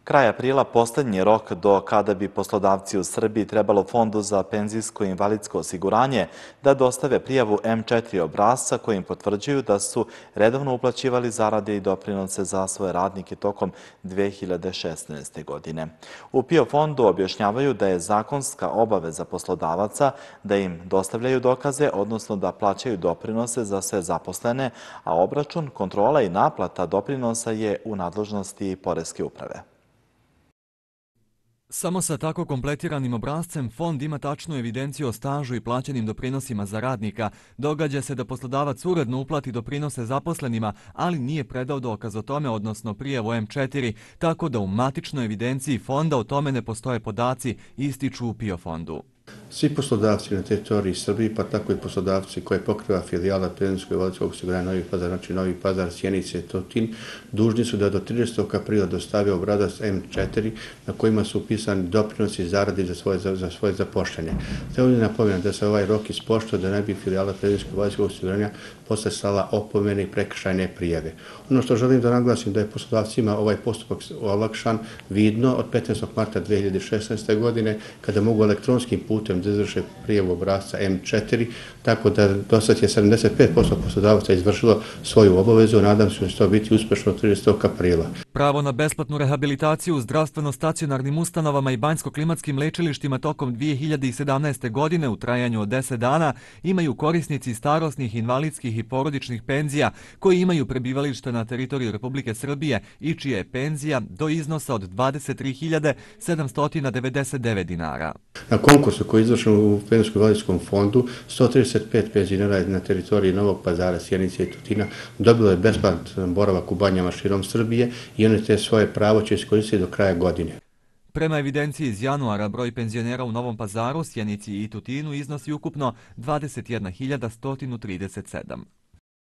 Kraj aprila poslednji rok do kada bi poslodavci u Srbiji trebalo Fondu za penzijsko i invalidsko osiguranje da dostave prijavu M4 obrasca kojim potvrđuju da su redovno uplaćivali zarade i doprinose za svoje radnike tokom 2016. godine. U PIO fondu objašnjavaju da je zakonska obaveza poslodavaca da im dostavljaju dokaze, odnosno da plaćaju doprinose za sve zaposlene, a obračun, kontrola i naplata doprinosa je u nadležnosti Poreske uprave. Samo sa tako kompletiranim obrascem Fond ima tačnu evidenciju o stažu i plaćenim doprinosima za radnika. Događa se da poslodavac uredno uplati doprinose zaposlenima, ali nije predao dokaz o tome, odnosno prijavu M4, tako da u matičnoj evidenciji Fonda o tome ne postoje podaci, ističu u PIO fondu. Svi poslodavci na teritoriji Srbije, pa tako i poslodavci koje pokriva filijala penzijskog i invalidskog osiguranja Novi Pazar, znači Novi Pazar, Sjenice, Tutin, dužni su da do 30. aprila dostave obrazac M4 na kojima su upisani doprinosi i zarade za svoje zapošljanje. Ovdje napominam da se ovaj rok ispoštuje da ne bi filijala penzijskog i invalidskog osiguranja posle slala opomene i prekršajne prijave. Ono što želim da naglasim da je poslodavcima ovaj postupak olakšan vidno od 15. marta 2016. godine kada mogu elektronskim putem da izvrše prijavu obrasca M4, tako da do sad je 75% poslodavaca izvršilo svoju obavezu, nadam se da će to biti uspešno 30. aprila. Pravo na besplatnu rehabilitaciju u zdravstveno-stacionarnim ustanovama i banjsko-klimatskim lečilištima tokom 2017. godine u trajanju od 10 dana imaju korisnici starosnih, invalidskih i porodičnih penzija koji imaju prebivalište na teritoriju Republike Srbije i čija je penzija do iznosa od 23.799 dinara. Na konkursu koji je izvršen u Penzijsko-invalidskom fondu, 135 penzionera na teritoriji Novog Pazara, Sjenice i Tutina dobilo je besplatan boravak u banjama širom Srbije i oni te svoje pravo će iskoristiti do kraja godine. Prema evidenciji iz januara, broj penzionera u Novom Pazaru, Sjenici i Tutinu iznosi ukupno 21.137.